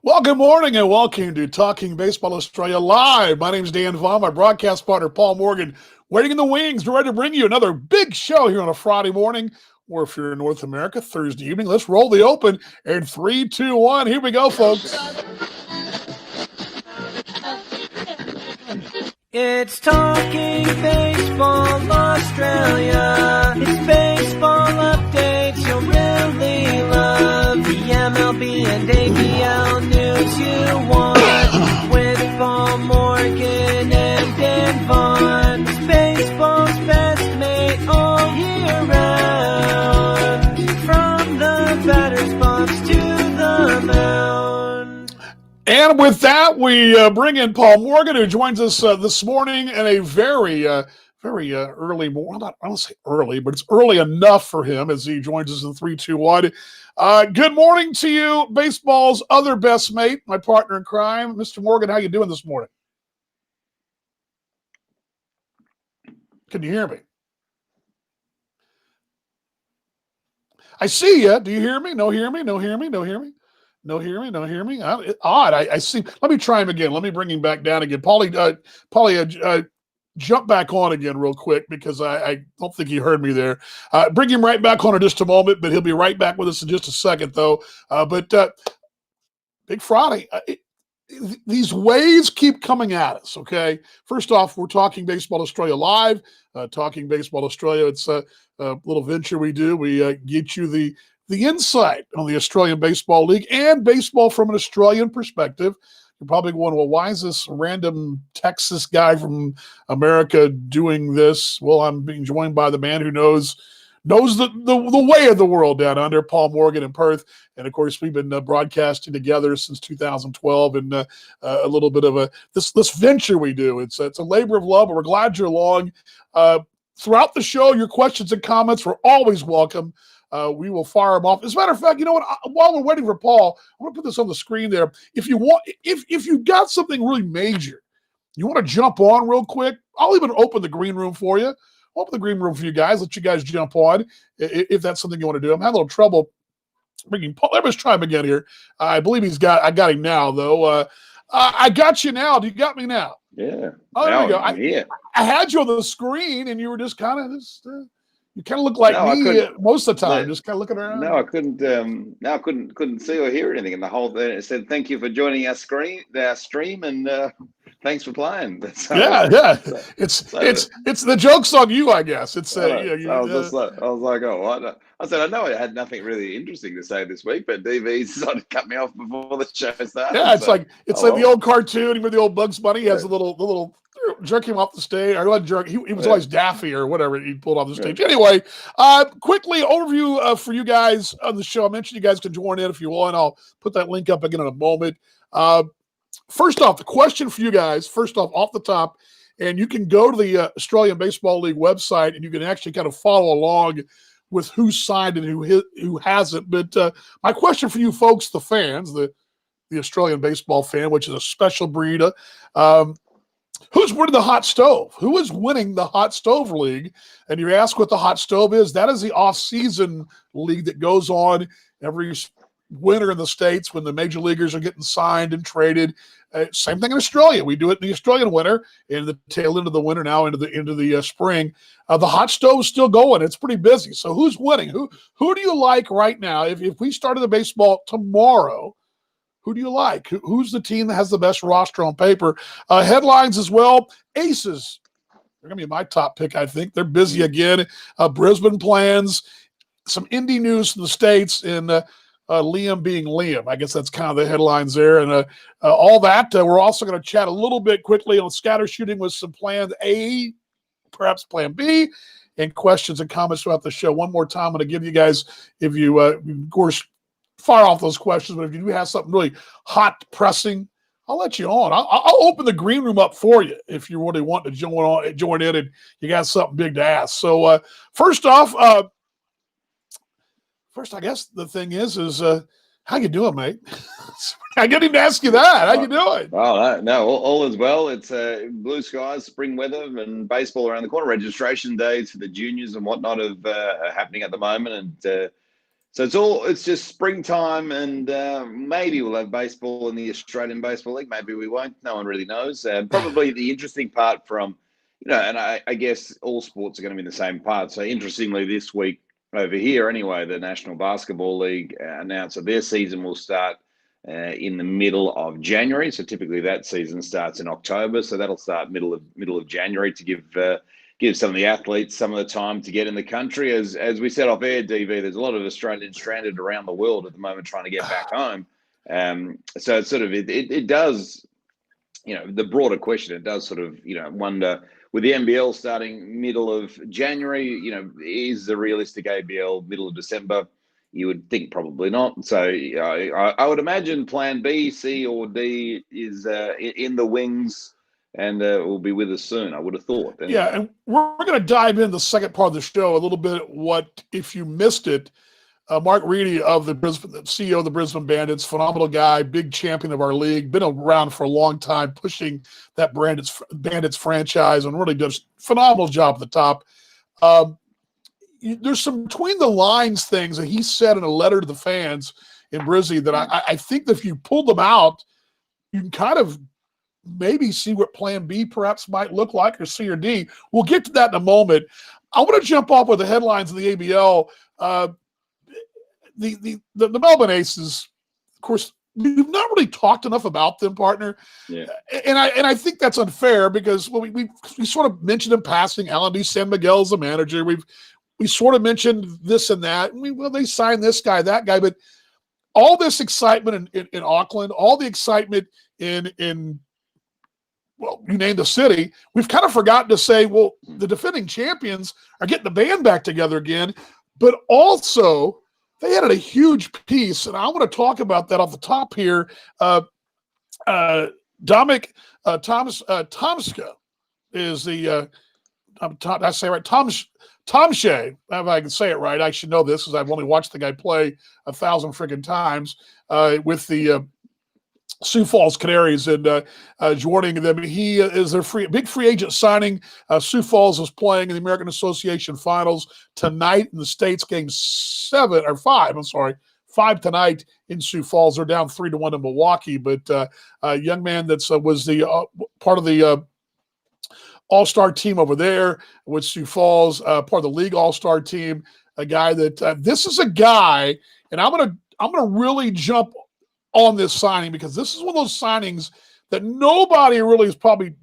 Well, good morning and welcome to Talking Baseball Australia Live. My name is Dan Vaughn, my broadcast partner Paul Morgan, waiting in the wings. We're ready to bring you another big show here on a Friday morning, or if you're in North America, Thursday evening. Let's roll the open in 3, 2, 1. Here we go, folks. It's Talking Baseball Australia. It's baseball updates you'll really love. The MLB and ABL news you want. With Paul Morgan and Dan Vaughn. It's baseball's best mate all year round. From the batter's box to the mound. And with that, we bring in Paul Morgan, who joins us this morning in a very early morning. I don't say early, but it's early enough for him as he joins us in 3, 2, 1. Good morning to you, baseball's other best mate, my partner in crime, Mr. Morgan. How you doing this morning? Can you hear me? I see you. Do you hear me? No hear me? No hear me? No hear me? No hear me? No hear me? Odd. I see. Let me try him again. Let me bring him back down again. Paulie, jump back on again real quick because I don't think he heard me there. Bring him right back on in just a moment, but he'll be right back with us in just a second, though. Big Friday. These waves keep coming at us, okay? First off, we're Talking Baseball Australia Live. Talking Baseball Australia, it's a little venture we do. We get you the insight on the Australian Baseball League and baseball from an Australian perspective. You're probably going, well, why is this random Texas guy from America doing this? Well, I'm being joined by the man who knows the way of the world down under, Paul Morgan in Perth. And, of course, we've been broadcasting together since 2012 and a little bit of this venture we do. It's a labor of love, but we're glad you're along. Throughout the show, your questions and comments are always welcome. We will fire them off. As a matter of fact, you know what? While we're waiting for Paul, I want to put this on the screen there. If you've got something really major, you want to jump on real quick, I'll even open the green room for you. Open the green room for you guys. Let you guys jump on if that's something you want to do. I'm having a little trouble bringing Paul. Let's try him again here. I believe I got him now, though. I got you now. Do you got me now? Yeah. Oh, there we go. I I had you on the screen, and you were just kind of just. You kind of look like me most of the time, just kind of looking around. No, I couldn't. I couldn't see or hear anything in the whole thing. It said, "Thank you for joining our stream, and thanks for playing." Yeah. It's the joke's on you, I guess. It's I was like, oh, what? I said, I know I had nothing really interesting to say this week, but DV decided to cut me off before the show started. Yeah, it's like the old cartoon. Remember the old Bugs Bunny? He has the little jerk him off the stage. Or not jerk. He was always Daffy or whatever he pulled off the stage. Yeah. Anyway, quickly overview for you guys on the show. I mentioned you guys can join in if you want. I'll put that link up again in a moment. First off, the question for you guys, off the top, and you can go to the Australian Baseball League website and you can actually kind of follow along with who signed and who hasn't. But my question for you folks, the fans, the Australian baseball fan, which is a special breed, who's winning the hot stove? Who is winning the hot stove league? And you ask what the hot stove is. That is the off-season league that goes on every winter in the States when the major leaguers are getting signed and traded. Same thing in Australia. We do it in the Australian winter and the tail end of the winter now into the spring. The hot stove is still going. It's pretty busy. So who's winning? Who do you like right now? If we started the baseball tomorrow, who do you like? Who's the team that has the best roster on paper? Headlines as well. Aces. They're going to be my top pick, I think. They're busy again. Brisbane plans. Some indie news from the States and Liam being Liam. I guess that's kind of the headlines there. And all that. We're also going to chat a little bit quickly on scatter shooting with some plan A, perhaps plan B, and questions and comments throughout the show. One more time, I'm going to give you guys, if you, of course, fire off those questions, but if you do have something really hot, pressing, I'll let you on. I'll open the green room up for you if you really want to join in and you got something big to ask. So first off, I guess the thing is how you doing, mate? I didn't even ask you that. How you doing? Oh, no, all is well. It's blue skies, spring weather, and baseball around the corner. Registration days for the juniors and whatnot are happening at the moment, and So it's just springtime, and maybe we'll have baseball in the Australian Baseball League. Maybe we won't. No one really knows. Probably the interesting part from, and I guess all sports are going to be in the same part. So interestingly, this week over here, anyway, the National Basketball League announced that their season will start in the middle of January. So typically that season starts in October. So that'll start middle of January to give some of the athletes some of the time to get in the country. As we said off air, DV, there's a lot of Australians stranded around the world at the moment trying to get back home. So it's sort of, it does, the broader question, it does sort of, wonder, with the NBL starting middle of January, is the realistic ABL middle of December? You would think probably not. So I would imagine plan B, C, or D is in the wings, and will be with us soon, I would have thought. Anyway. Yeah, and we're going to dive into the second part of the show a little bit. What, if you missed it, Mark Reedy of the CEO of the Brisbane Bandits, phenomenal guy, big champion of our league, been around for a long time, pushing that Bandits franchise, and really does a phenomenal job at the top. There's some between the lines things that he said in a letter to the fans in Brizzy that I think that if you pulled them out, you can kind of maybe see what plan B perhaps might look like, or C or D. We'll get to that in a moment. I want to jump off with the headlines of the ABL. The Melbourne Aces, of course, we've not really talked enough about them, partner. Yeah. And I think that's unfair because we sort of mentioned in passing Alan D. San Miguel as the manager. We sort of mentioned this and that. And they signed this guy, that guy, but all this excitement in Auckland, all the excitement in well, you name the city, we've kind of forgotten to say, well, the defending champions are getting the band back together again, but also they added a huge piece, and I want to talk about that off the top here. Dominic Tomska is the I say right, Tomshay, if I can say it right. I should know this because I've only watched the guy play 1,000 friggin' times with the Sioux Falls Canaries, and joining them. He is their big free agent signing. Sioux Falls is playing in the American Association Finals tonight in the States. Game 5 tonight in Sioux Falls. They're down 3-1 in Milwaukee, but a young man that was the part of the all-star team over there with Sioux Falls, part of the league all-star team. A guy that this is a guy, and I'm gonna really jump on this signing because this is one of those signings that nobody really is probably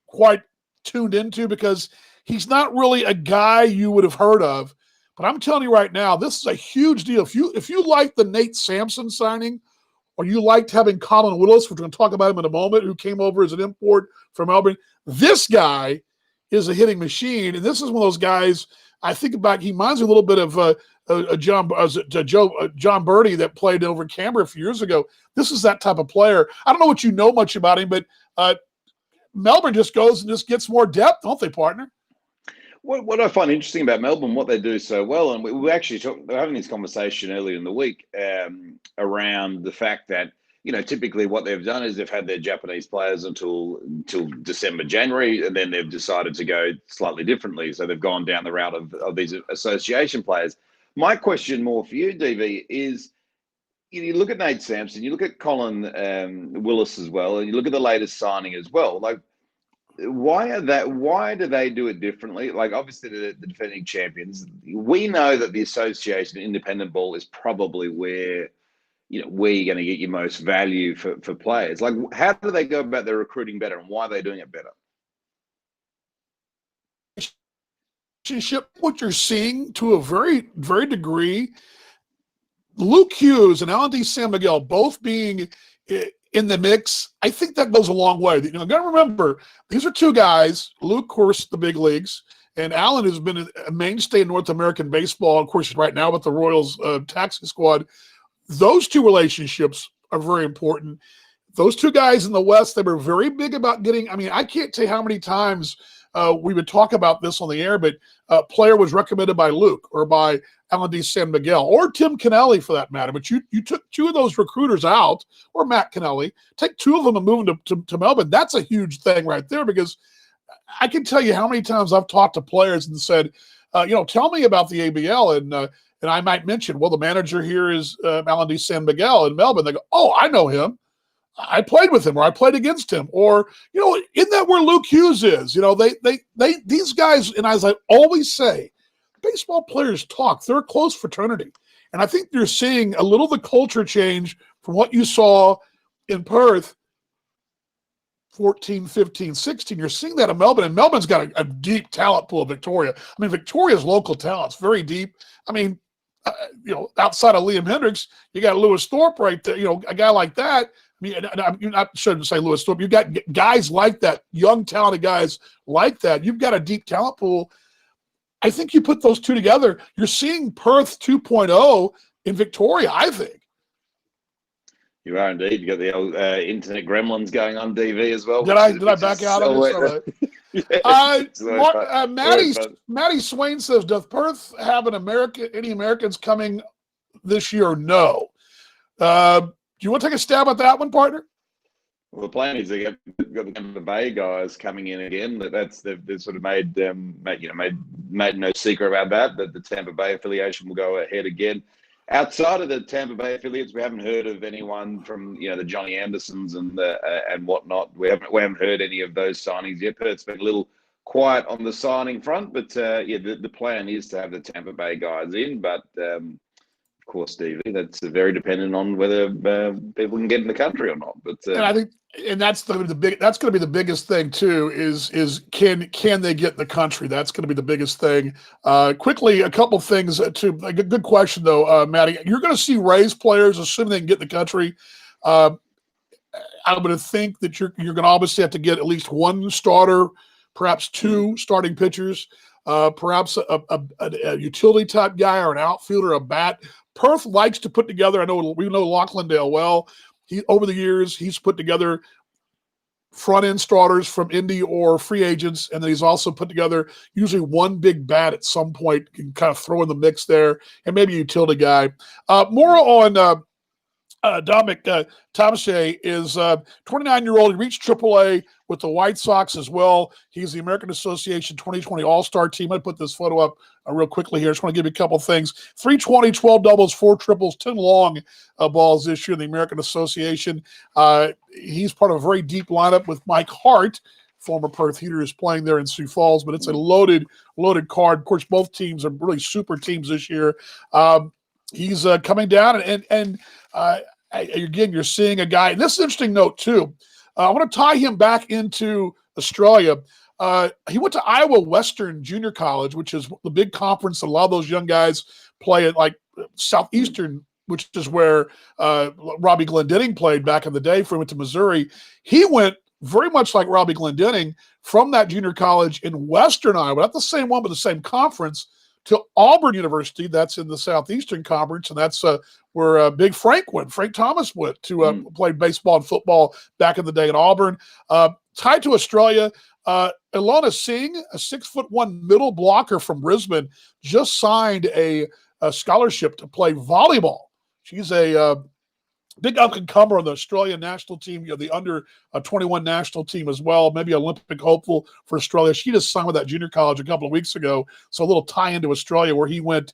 quite tuned into because he's not really a guy you would have heard of. But I'm telling you right now, this is a huge deal. If you like the Nate Sampson signing, or you liked having Colin Willis, which we're going to talk about him in a moment, who came over as an import from Melbourne, this guy is a hitting machine. And this is one of those guys I think about. He reminds me a little bit of John Birdie that played over in Canberra a few years ago. This is that type of player. I don't know what you know much about him, but Melbourne just goes and just gets more depth, don't they, partner? What I find interesting about Melbourne, what they do so well, and we actually were having this conversation earlier in the week around the fact that, typically what they've done is they've had their Japanese players until December, January, and then they've decided to go slightly differently. So they've gone down the route of these association players. My question more for you, DV, is you look at Nate Sampson, you look at Colin Willis as well, and you look at the latest signing as well. Like, why do they do it differently? Like, obviously the defending champions, we know that the association independent ball is probably where you're going to get your most value for players. Like, how do they go about their recruiting better, and why are they doing it better? What you're seeing to a very, very degree, Luke Hughes and Alan D. San Miguel both being in the mix, I think that goes a long way. You got to remember, these are two guys, Luke, of course, the big leagues, and Alan has been a mainstay in North American baseball, of course, right now with the Royals taxi squad. Those two relationships are very important. Those two guys in the West, they were very big about getting, I can't tell you how many times we would talk about this on the air, but a player was recommended by Luke or by Alan D. San Miguel or Tim Kennelly for that matter. But you took two of those recruiters out, or Matt Kennelly, take two of them and move them to Melbourne. That's a huge thing right there, because I can tell you how many times I've talked to players and said, tell me about the ABL. and I might mention, well, the manager here is Alan San Miguel in Melbourne. They go, oh, I know him. I played with him, or I played against him, or isn't that where Luke Hughes is? These guys, and as I always say, baseball players talk. They're a close fraternity, and I think you're seeing a little of the culture change from what you saw in Perth 14, 15, 16. You're seeing that in Melbourne, and Melbourne's got a deep talent pool of Victoria. I mean, Victoria's local talent's very deep. I mean, outside of Liam Hendricks, you got Lewis Thorpe right there, a guy like that. I mean, I shouldn't say Lewis Thorpe. You've got guys like that, young, talented guys like that. You've got a deep talent pool. I think you put those two together, you're seeing Perth 2.0 in Victoria, I think. You are indeed. You got the old internet gremlins going on DV as well. Did I back out of it? Maddie Swain says, does Perth have any Americans coming this year? No. Do you want to take a stab at that one, partner? Well, the plan is they got the Tampa Bay guys coming in again. They've sort of made no secret about that the Tampa Bay affiliation will go ahead again. Outside of the Tampa Bay affiliates, we haven't heard of anyone from the Johnny Andersons and whatnot. We haven't heard any of those signings yet. Perth's been a little quiet on the signing front, but the plan is to have the Tampa Bay guys in. But of course, Stevie, that's very dependent on whether people can get in the country or not. But and I think, and that's going to be the biggest thing too. Is can they get in the country? That's going to be the biggest thing. Quickly, a couple things too. A good question though, Maddie. You're going to see Rays players, assuming they can get in the country. I'm going to think that you're going to obviously have to get at least one starter, perhaps two starting pitchers, perhaps a utility type guy or an outfielder, a bat. Perth likes to put together. We know Lachlan Dale well. Over the years, he's put together front-end starters from Indy or free agents, and then he's also put together usually one big bat at some point, can kind of throw in the mix there, and maybe a utility guy. More on Dominic Thomashay is 29-year-old. He reached AAA with the White Sox as well. He's the American Association 2020 All-Star team. I put this photo up real quickly here. Just want to give you a couple things. 320, 12 doubles, 4 triples, 10 long balls this year in the American Association. He's part of a very deep lineup with Mike Hart. Former Perth Heater is playing there in Sioux Falls, but it's a loaded card. Of course, both teams are really super teams this year. He's coming down, and again, you're seeing a guy. And this is an interesting note too. I want to tie him back into Australia. He went to Iowa Western Junior College, which is the big conference that a lot of those young guys play at, like Southeastern, which is where Robbie Glendenning played back in the day before he went to Missouri. He went very much like Robbie Glendenning from that junior college in Western Iowa, not the same one, but the same conference, to Auburn University. That's in the Southeastern Conference, and that's where Big Frank went. Frank Thomas went to play baseball and football back in the day in Auburn. Tied to Australia, Ilona Singh, a 6'1" middle blocker from Brisbane, just signed a scholarship to play volleyball. She's a big up-and-comer on the Australian national team, the under 21 national team as well, maybe Olympic hopeful for Australia. She just signed with that junior college a couple of weeks ago, so a little tie into Australia where he went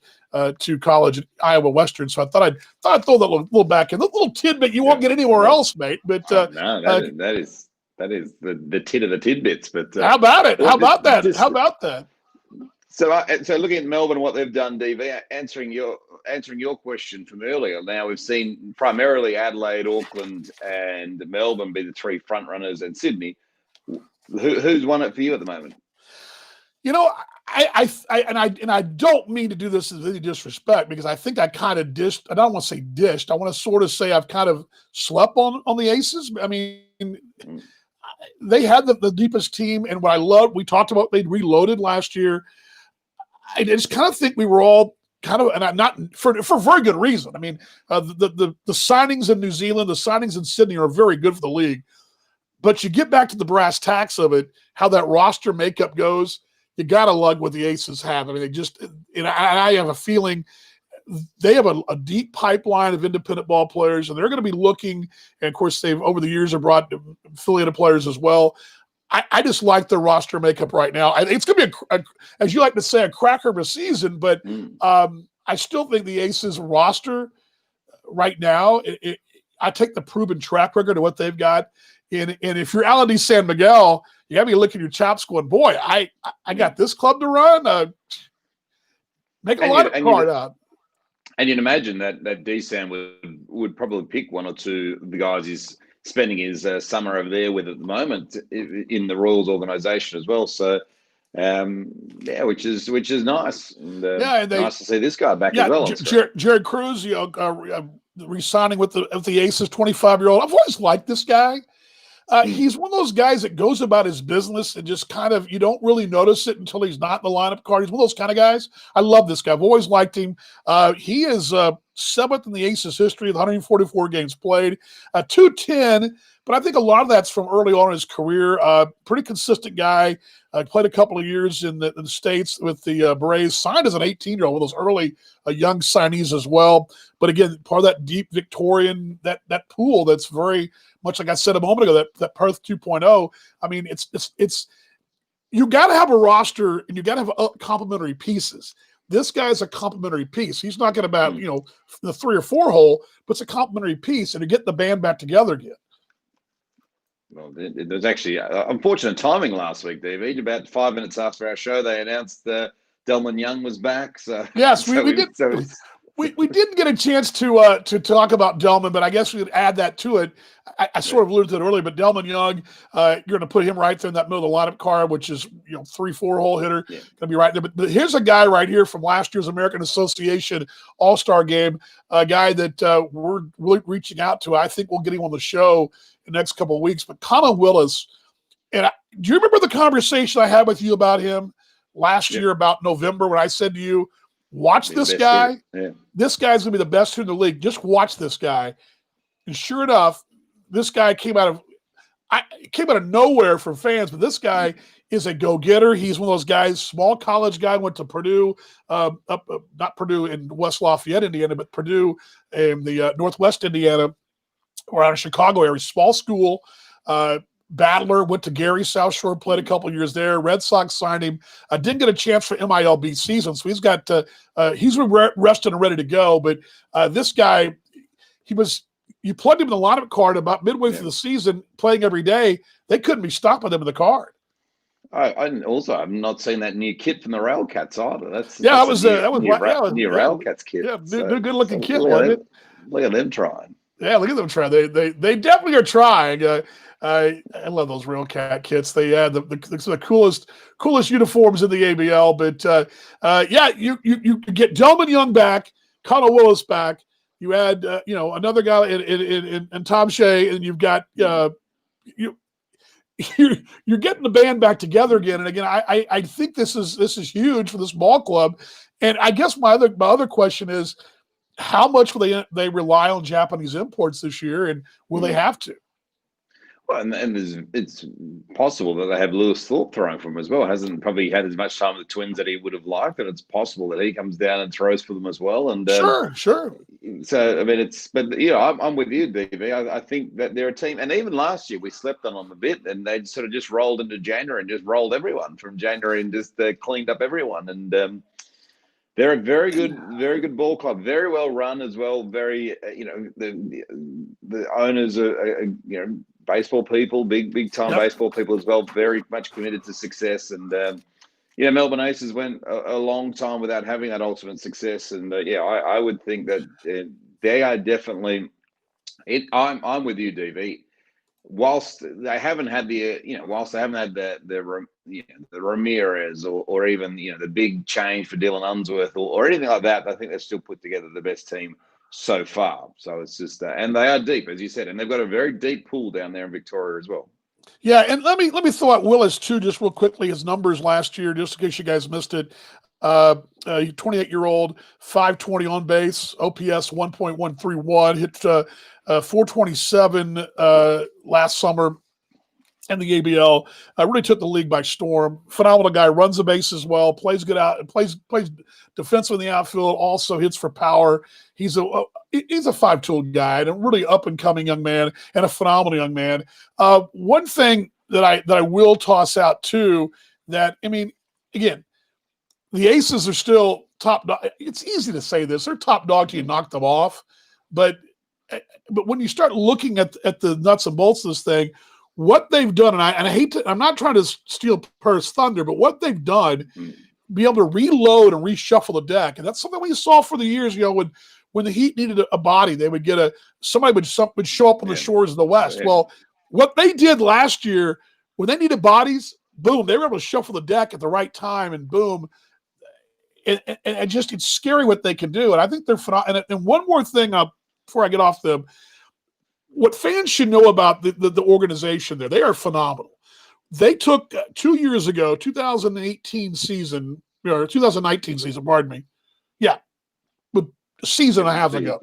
to college at Iowa Western. So I thought I'd throw that little back in. A little tidbit you won't get anywhere else, mate. But no, that is the tit of the tidbits. But how about it? How about that? So looking at Melbourne, what they've done, DV, answering your question from earlier. Now we've seen primarily Adelaide, Auckland, and Melbourne be the three front runners, and Sydney. Who's won it for you at the moment? I don't mean to do this with any disrespect, because I think I kind of dished. I don't want to say dished. I want to sort of say I've kind of slept on the Aces. I mean, they had the deepest team, and what I love, we talked about, they'd reloaded last year. I just kind of think we were all kind of, and I'm not for very good reason. I mean, the signings in New Zealand, the signings in Sydney are very good for the league. But you get back to the brass tacks of it, how that roster makeup goes, you got to lug what the Aces have. I mean, I have a feeling they have a deep pipeline of independent ball players, and they're going to be looking, and of course, they've over the years have brought affiliated players as well. I just like the roster makeup right now. It's going to be, as you like to say, a cracker of a season, but I still think the Aces roster right now, I take the proven track record of what they've got. And if you're Alan D. San Miguel, you got to be licking your chops going, boy, I got this club to run. Make a lineup card out. And you'd imagine that D-San would probably pick one or two of the guys he's spending his summer over there with at the moment in the Royals organization as well. So, which is nice. And, nice to see this guy back as well. Jared Cruz, re-signing with the Aces, 25-year-old. I've always liked this guy. He's one of those guys that goes about his business and just kind of, you don't really notice it until he's not in the lineup card. He's one of those kind of guys. I love this guy. I've always liked him. He is seventh in the Aces history with 144 games played, 210. But I think a lot of that's from early on in his career. Pretty consistent guy. Played a couple of years in the States with the Braves. Signed as an 18-year-old, one of those early young signees as well. But again, part of that deep Victorian, that pool that's very much like I said a moment ago, that Perth 2.0. I mean, it's you got to have a roster and you got to have complementary pieces. This guy's a complementary piece. He's not going to bat, the 3 or 4 hole, but it's a complementary piece, and you're getting the band back together again. Well, there's actually unfortunate timing last week, David. About 5 minutes after our show, they announced that Delmon Young was back. So yes, we did. We didn't get a chance to talk about Delmon, but I guess we could add that to it. I sort of alluded to it earlier, but Delmon Young, you're going to put him right there in that middle of the lineup card, which is 3-4 hole hitter, going to be right there. But here's a guy right here from last year's American Association All-Star Game, a guy that we're really reaching out to. I think we'll get him on the show in the next couple of weeks. But Colin Willis, do you remember the conversation I had with you about him last year about November when I said to you, watch this guy. Yeah. This guy's going to be the best hitter in the league. Just watch this guy. And sure enough, this guy came out of nowhere for fans, but this guy is a go-getter. He's one of those guys, small college guy, went to Purdue, not Purdue in West Lafayette, Indiana, but Purdue in the Northwest Indiana, or out of Chicago area, small school. Battler, went to Gary South Shore, played a couple years there. Red Sox signed him. Didn't get a chance for MILB season, so he's got he's rested and ready to go. But this guy, you plugged him in the lineup card about midway through the season, playing every day. They couldn't be stopped by them in the card. I've not seen that new kit from the Railcats either. That was new Railcats kit. Yeah, good looking kit, wasn't it? Look at them trying. Yeah, look at them trying. They definitely are trying. I love those Railcat kits. They had the coolest uniforms in the ABL. But you get Delmon Young back, Connor Willis back. You add another guy in Tom Shea, and you've got you're getting the band back together again. And again, I think this is huge for this ball club. And I guess my other question is, how much will they rely on Japanese imports this year, and will they have to? Well, and it's possible that they have Lewis Thorpe throwing for them as well. Hasn't probably had as much time with the Twins that he would have liked, and it's possible that he comes down and throws for them as well. And sure. So I mean, I'm with you, DV. I think that they're a team, and even last year we slept on them a bit, and they sort of just rolled into January and just rolled everyone from January and just cleaned up everyone. And they're a very good ball club, very well run as well. Very, the owners are baseball people, big time baseball people as well. Very much committed to success, and Melbourne Aces went a long time without having that ultimate success. And I would think that they are definitely. I'm with you, DV. Whilst they haven't had the Ramirez or even the big change for Dylan Unsworth or anything like that, I think they've still put together the best team so far. So it's just and they are deep, as you said, and they've got a very deep pool down there in Victoria as well. Yeah, and let me throw out Willis too, just real quickly. His numbers last year, just in case you guys missed it. 28-year-old, 520 on base, OPS 1.131, hit 427 last summer in the ABL. Really took the league by storm. Phenomenal guy, runs the base as well, plays good out, plays defensive in the outfield, also hits for power. He's a 5-tool guy and a really up and coming young man and a phenomenal young man. One thing that I will toss out too, that I mean, again, the Aces are still top dog. It's easy to say this. They're top dog till you knock them off. But when you start looking at the nuts and bolts of this thing, what they've done, and I hate to, I'm not trying to steal Perth's thunder, but what they've done, be able to reload and reshuffle the deck. And that's something we saw for the years, when the Heat needed a body, they would get somebody would show up on the shores of the West. Well, what they did last year, when they needed bodies, boom, they were able to shuffle the deck at the right time, and boom. And it's scary what they can do. And I think they're phenomenal. And one more thing before I get off them, what fans should know about the organization there, they are phenomenal. They took 2 years ago, 2018 season, or 2019 season, pardon me. Yeah, a season and a half ago.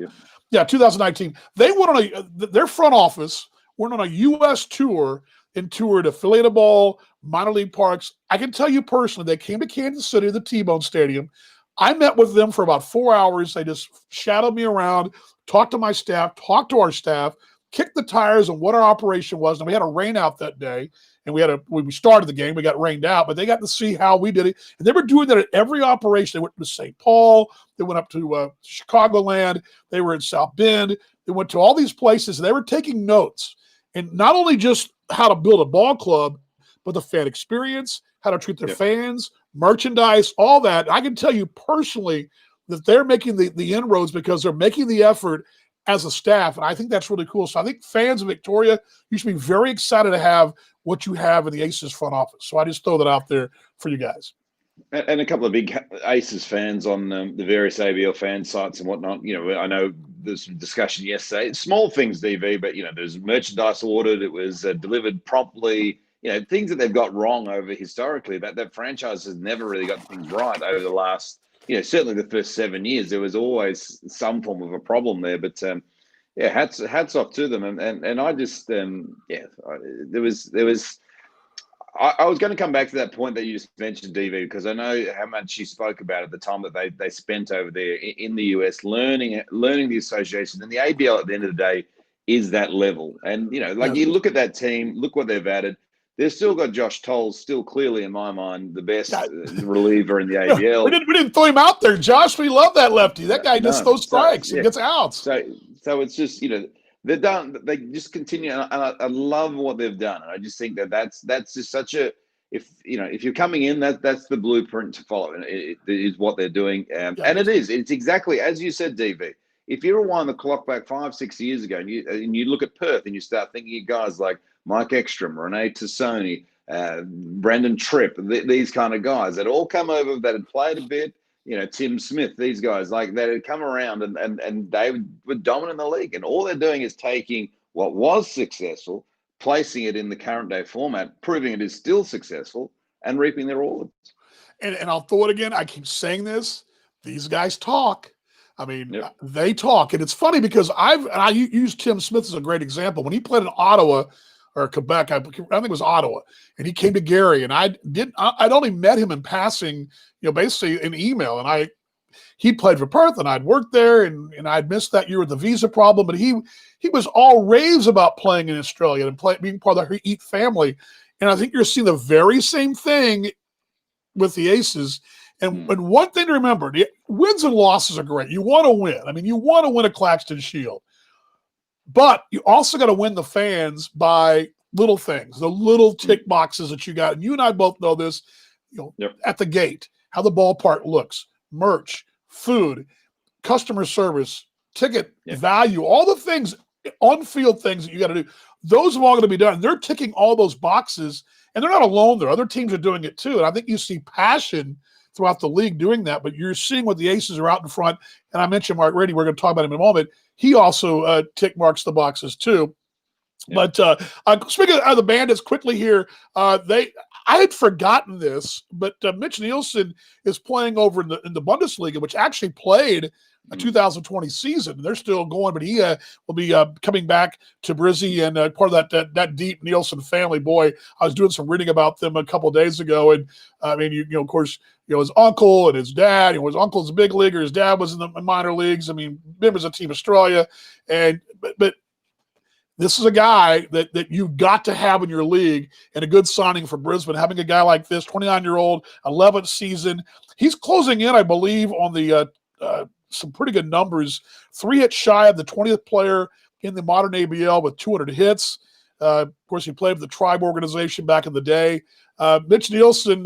Yeah, 2019. They went on their front office went on a U.S. tour and toured affiliated ball, minor league parks. I can tell you personally, they came to Kansas City, the T-Bone Stadium. I met with them for about 4 hours. They just shadowed me around, talked to my staff, talked to our staff, kicked the tires on what our operation was. And we had a rain out that day, and we started the game. We got rained out, but they got to see how we did it. And they were doing that at every operation. They went to St. Paul. They went up to Chicagoland. They were in South Bend. They went to all these places, and they were taking notes. And not only just how to build a ball club, but the fan experience, how to treat their fans, merchandise, all that. I can tell you personally that they're making the inroads because they're making the effort as a staff. And I think that's really cool. So I think fans of Victoria, you should be very excited to have what you have in the Aces front office. So I just throw that out there for you guys. And a couple of big Aces fans on the various ABL fan sites and whatnot. I know there's some discussion yesterday. Small things, DV, but, there's merchandise ordered. It was delivered promptly. Things that they've got wrong over historically. That franchise has never really got things right over the last, certainly the first 7 years. There was always some form of a problem there. But, hats off to them. And I just, there was. I was going to come back to that point that you just mentioned, DV, because I know how much you spoke about at the time that they spent over there in the US learning the association. And the ABL at the end of the day is that level. And, you look at that team, look what they've added. They've still got Josh Tolles, still clearly, in my mind, the best reliever in the ABL. We didn't throw him out there, Josh. We love that lefty. That guy just throws strikes and gets outs. So it's just, they're done. They just continue, and I love what they've done. And I just think that's just such a if you're coming in, that's the blueprint to follow, and it is what they're doing. And it's exactly as you said, DV. If you rewind the clock back 5-6 years ago, and you look at Perth, and you start thinking of guys like Mike Ekstrom, Renee Tassoni, Brendan Tripp, these kind of guys that all come over that had played a bit. Tim Smith, these guys, like that had come around and they were dominant in the league. And all they're doing is taking what was successful, placing it in the current day format, proving it is still successful, and reaping their rewards. And I'll throw it again. I keep saying this. These guys talk. I mean, they talk. And it's funny because I use Tim Smith as a great example. When he played in Ottawa or Quebec, I think it was Ottawa, and he came to Gary, and I'd only met him in passing, basically in email, and he played for Perth, and I'd worked there, and I'd missed that year with the visa problem, but he was all raves about playing in Australia and being part of the Heat family, and I think you're seeing the very same thing with the Aces. And one thing to remember, the wins and losses are great. You want to win. I mean, you want to win a Claxton Shield. But you also got to win the fans by little things, the little tick boxes that you got. And you and I both know this, at the gate, how the ballpark looks, merch, food, customer service, ticket value, all the things, on-field things that you got to do. Those are all going to be done. They're ticking all those boxes, and they're not alone there. Other teams are doing it too. And I think you see passion throughout the league doing that, but you're seeing what the Aces are out in front. And I mentioned Mark Rady. We're going to talk about him in a moment. He also tick marks the boxes too. Yeah. But speaking of the Bandits, quickly here, I had forgotten this, but Mitch Nielsen is playing over in the Bundesliga, which actually played a 2020 season. They're still going, but he will be coming back to Brizzy and part of that deep Nielsen family. Boy, I was doing some reading about them a couple of days ago, and I mean, of course, his uncle and his dad. His uncle's a big leaguer. His dad was in the minor leagues. I mean, members of Team Australia, but This is a guy that you've got to have in your league, and a good signing for Brisbane. Having a guy like this, 29-year-old, 11th season. He's closing in, I believe, on the some pretty good numbers. 3 hits shy of the 20th player in the modern ABL with 200 hits. Of course, he played for the Tribe organization back in the day. Mitch Nielsen,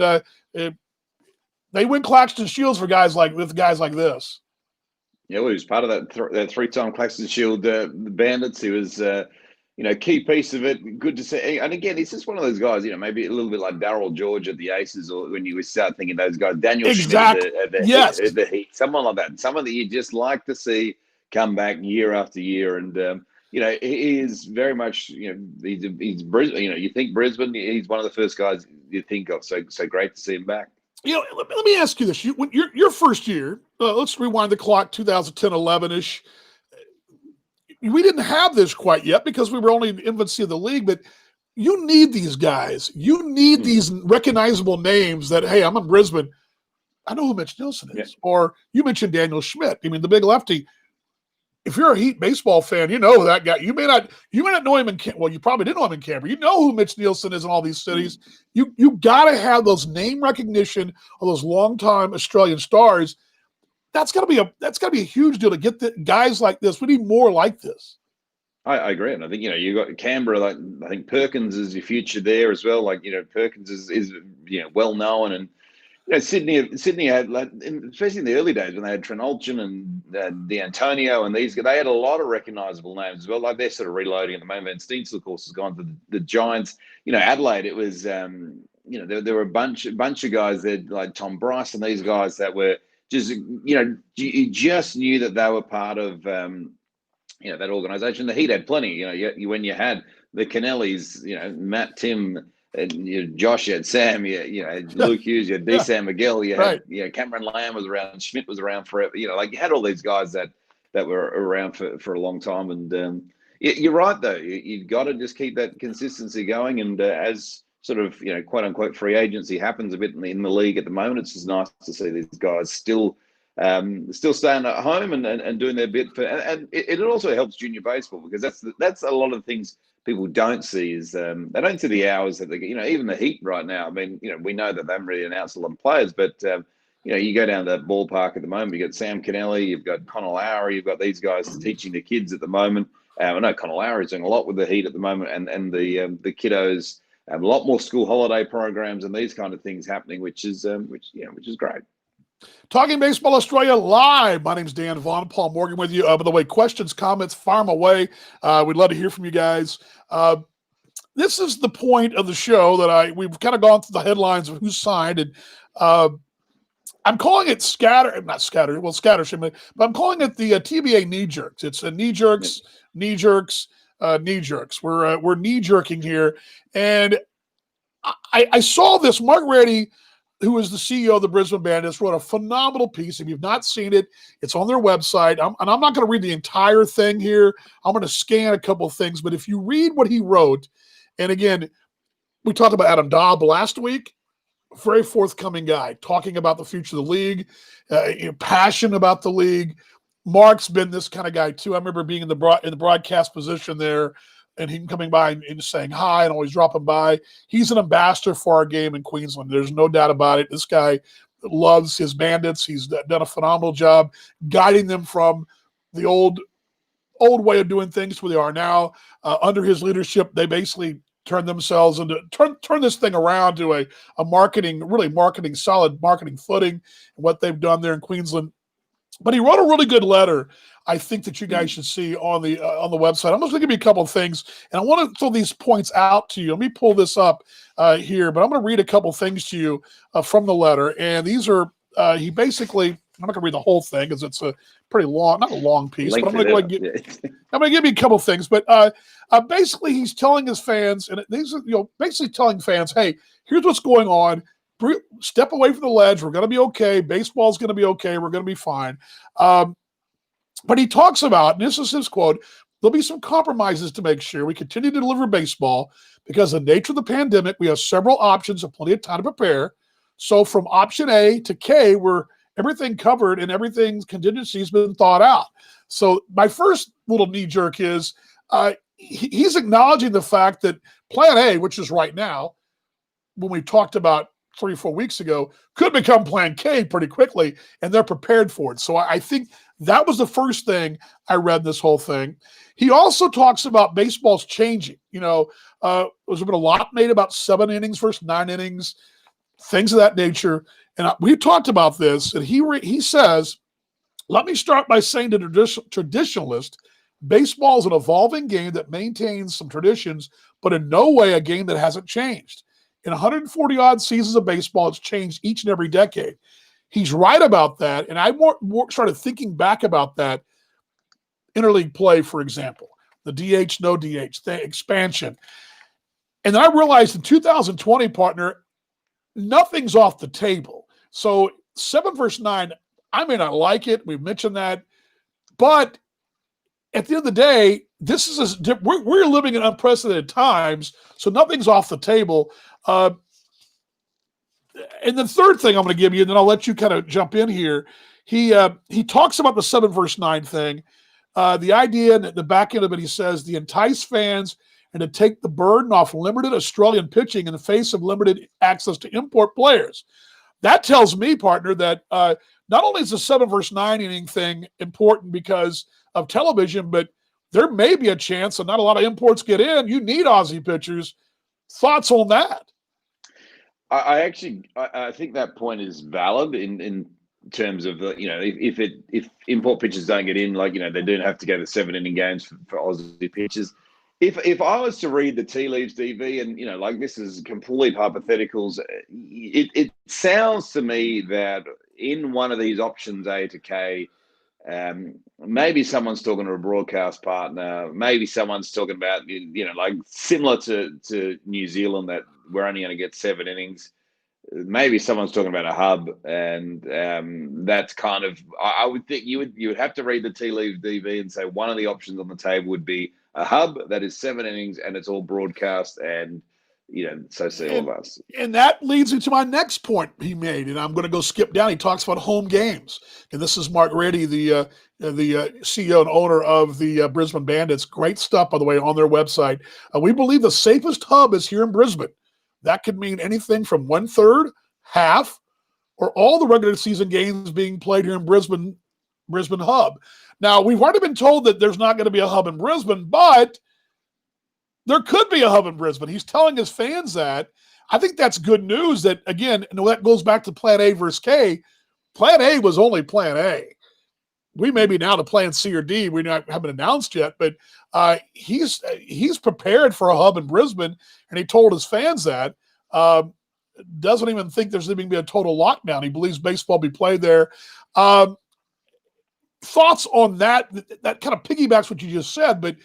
they win Claxton Shields for guys like this. Yeah, well, he was part of that 3-time Claxton Shield Bandits. He was, key piece of it. Good to see. And again, he's just one of those guys, maybe a little bit like Darryl George at the Aces, or when you start thinking those guys, Daniel Exactly. Schmidt at the Heat, someone like that. Someone that you just like to see come back year after year. And, he is very much, he's Brisbane. You think Brisbane, he's one of the first guys you think of. So great to see him back. Let me ask you this. Your first year, let's rewind the clock, 2010-11-ish. We didn't have this quite yet because we were only in the infancy of the league, but you need these guys. You need these recognizable names that, hey, I'm in Brisbane. I know who Mitch Nielsen is. Yeah. Or you mentioned Daniel Schmidt. I mean, the big lefty. If you're a Heat baseball fan, you know that guy. You may not know him well, you probably didn't know him in Canberra. You know who Mitch Nielsen is in all these cities. You got to have those name recognition of those longtime Australian stars. That's got to be a huge deal to get the guys like this. We need more like this. I agree, and I think you got Canberra. Like, I think Perkins is your future there as well. Like, Perkins is well known, and Sydney had, like, especially in the early days when they had Trent Olchin and D'Antonio and these guys, they had a lot of recognizable names as well. Like, they're sort of reloading at the moment. And Steensel, of course, has gone to the Giants. Adelaide, it was there were a bunch of guys there like Tom Bryce and these guys that were just you just knew that they were part of that organization. The Heat had plenty. When you had the Kennellys, Matt, Tim. And Josh, you had Sam, you had Luke Hughes, you had D. Sam Miguel, you had Cameron Lamb was around, Schmidt was around forever. You had all these guys that were around for a long time. And you're right though, you've got to just keep that consistency going. And as sort of quote unquote free agency happens a bit in the league at the moment, it's just nice to see these guys still staying at home and doing their bit for. And it also helps junior baseball, because that's a lot of things people don't see is they don't see the hours that they get. Even the Heat right now. I mean, we know that they haven't really announced a lot of players, but you go down to that ballpark at the moment. You got Sam Kennelly, you've got Connor Lowry, you've got these guys teaching the kids at the moment. I know Connor Lowry's doing a lot with the Heat at the moment, and the kiddos have a lot more school holiday programs and these kind of things happening, which is great. Talking Baseball Australia live. My name's Dan Vaughn. Paul Morgan with you. By the way, questions, comments, fire them away. We'd love to hear from you guys. This is the point of the show that we've kind of gone through the headlines of who signed, and I'm calling it scattership, but I'm calling it the TBA knee jerks. It's a knee jerks. We're knee jerking here, and I saw this. Mark Reddy, who is the CEO of the Brisbane Bandits, wrote a phenomenal piece. If you've not seen it, it's on their website. And I'm not going to read the entire thing here. I'm going to scan a couple of things. But if you read what he wrote, and again, we talked about Adam Dobb last week, very forthcoming guy, talking about the future of the league, passion about the league. Mark's been this kind of guy too. I remember being in the broadcast position there, and him coming by and saying hi and always dropping by. He's an ambassador for our game in Queensland. There's no doubt about it. This guy loves his Bandits. He's done a phenomenal job guiding them from the old way of doing things to where they are now. Under his leadership, they basically turned themselves into turn this thing around to a solid marketing footing, and what they've done there in Queensland. But he wrote a really good letter, I think, that you guys should see on the website. I'm just going to give you a couple of things, and I want to throw these points out to you. Let me pull this up here, but I'm going to read a couple of things to you from the letter. And these are he basically. I'm not going to read the whole thing because it's a pretty long, not a long piece, but I'm going to give you a couple of things. But basically, he's telling his fans, and these are basically telling fans, hey, here's what's going on. Step away from the ledge. We're going to be okay. Baseball's going to be okay. We're going to be fine. But he talks about, and this is his quote, there'll be some compromises to make sure we continue to deliver baseball because of the nature of the pandemic. We have several options and plenty of time to prepare. So from option A to K, we're everything covered and everything's contingency has been thought out. So my first little knee jerk is he's acknowledging the fact that Plan A, which is right now, when we talked about 3 or 4 weeks ago, could become Plan K pretty quickly, and they're prepared for it. So I think that was the first thing I read this whole thing. He also talks about baseball's changing. There's been a lot made about 7 innings versus 9 innings, things of that nature. And we talked about this, and he says, let me start by saying to traditionalist, baseball is an evolving game that maintains some traditions, but in no way a game that hasn't changed. In 140-odd seasons of baseball, it's changed each and every decade. He's right about that, and I more started thinking back about that interleague play, for example, the DH, no DH, the expansion. And then I realized in 2020, partner, nothing's off the table. So 7 versus 9, I may not like it. We've mentioned that. But at the end of the day, we're living in unprecedented times, so nothing's off the table. And the third thing I'm going to give you, and then I'll let you kind of jump in here. He talks about the 7 versus 9 thing. The idea, and at the back end of it, he says, the entice fans and to take the burden off limited Australian pitching in the face of limited access to import players. That tells me, partner, that not only is the 7 versus 9 inning thing important because of television, but there may be a chance that not a lot of imports get in. You need Aussie pitchers. Thoughts on that? I think that point is valid in terms of if import pitchers don't get in, they do have to go to 7 inning games for Aussie pitchers. If I was to read the tea leaves, DV, and this is complete hypotheticals, it sounds to me that in one of these options A to K, maybe someone's talking to a broadcast partner, maybe someone's talking about similar to New Zealand, that we're only going to get 7 innings. Maybe someone's talking about a hub, and that's kind of, I would think you would have to read the tea leaves, DV, and say one of the options on the table would be a hub that is 7 innings and it's all broadcast, and so see all of us. And that leads me to my next point he made, and I'm going to go skip down. He talks about home games, and this is Mark Reddy, the CEO and owner of the Brisbane Bandits. Great stuff, by the way, on their website. We believe the safest hub is here in Brisbane. That could mean anything from 1/3, half, or all the regular season games being played here in Brisbane hub. Now, we've already been told that there's not going to be a hub in Brisbane, but there could be a hub in Brisbane. He's telling his fans that. I think that's good news that, again, that goes back to Plan A versus K. Plan A was only Plan A. We may be now to Plan C or D. We haven't announced yet, but he's prepared for a hub in Brisbane, and he told his fans that. Doesn't even think there's even going to be a total lockdown. He believes baseball will be played there. Thoughts on that? That kind of piggybacks what you just said, but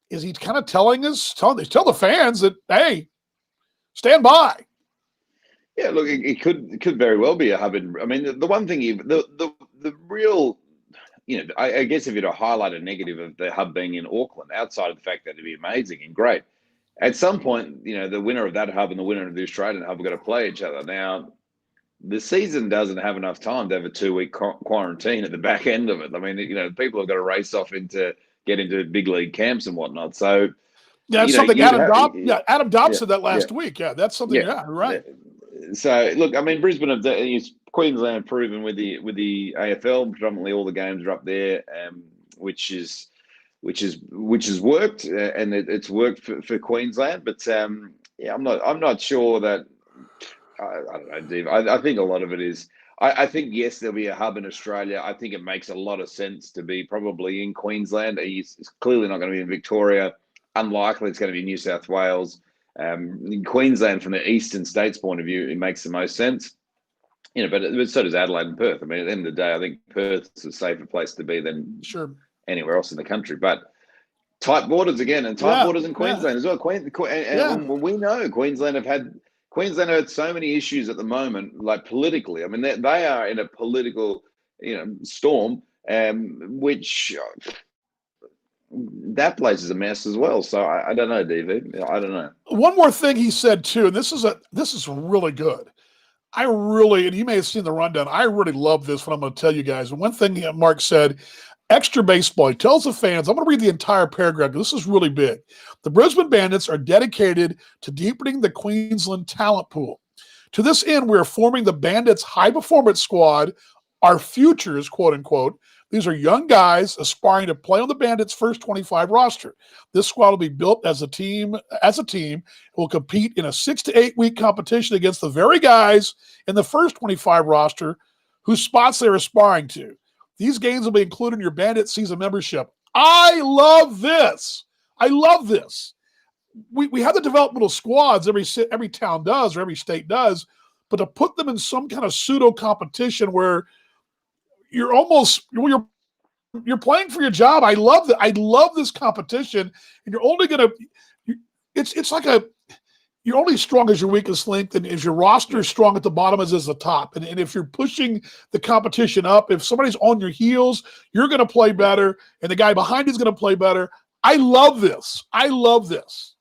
is he kind of tell the fans that, hey, stand by? Yeah, look, it could very well be a hub in. I mean, the one thing the real, I guess if you're to highlight a negative of the hub being in Auckland, outside of the fact that it'd be amazing and great, at some point, the winner of that hub and the winner of the Australian hub are going to play each other. Now, the season doesn't have enough time to have a 2-week quarantine at the back end of it. I mean, people have got to race off get into big league camps and whatnot. So that's something Adam Dobbs said that last week. Yeah, that's something. Yeah, right. So look, I mean, Brisbane Queensland have proven with the AFL, predominantly all the games are up there, which has worked, and it's worked for Queensland. But I'm not sure that. I don't know, Dave. I think a lot of it is. I think, yes, there'll be a hub in Australia. I think it makes a lot of sense to be probably in Queensland. He's clearly not going to be in Victoria. Unlikely it's going to be New South Wales. In Queensland, from the eastern states point of view, it makes the most sense. But so does Adelaide and Perth. I mean, at the end of the day, I think Perth is a safer place to be than anywhere else in the country. But tight borders again, and tight borders in Queensland as well. We know Queensland have had so many issues at the moment, like politically. I mean, they are in a political, storm, which that place is a mess as well. So I don't know, DV. I don't know. One more thing he said too, and this is really good. And you may have seen the rundown. I really love this. What I'm going to tell you guys. And one thing Mark said, Extra Baseball, he tells the fans, I'm going to read the entire paragraph. This is really big. The Brisbane Bandits are dedicated to deepening the Queensland talent pool. To this end, we are forming the Bandits High Performance Squad, our futures, quote unquote. These are young guys aspiring to play on the Bandits' first 25 roster. This squad will be built as a team. Will compete in a 6 to 8 week competition against the very guys in the first 25 roster whose spots they're aspiring to. These games will be included in your Bandit season membership. I love this. I love this. We have the developmental squads every town does or every state does, but to put them in some kind of pseudo competition where you're playing for your job. I love that. I love this competition, and you're only going to. It's like you're only strong as your weakest link, and as your roster is strong at the bottom as is the top. And if you're pushing the competition up, if somebody's on your heels, you're going to play better, and the guy behind you is going to play better. I love this. I love this.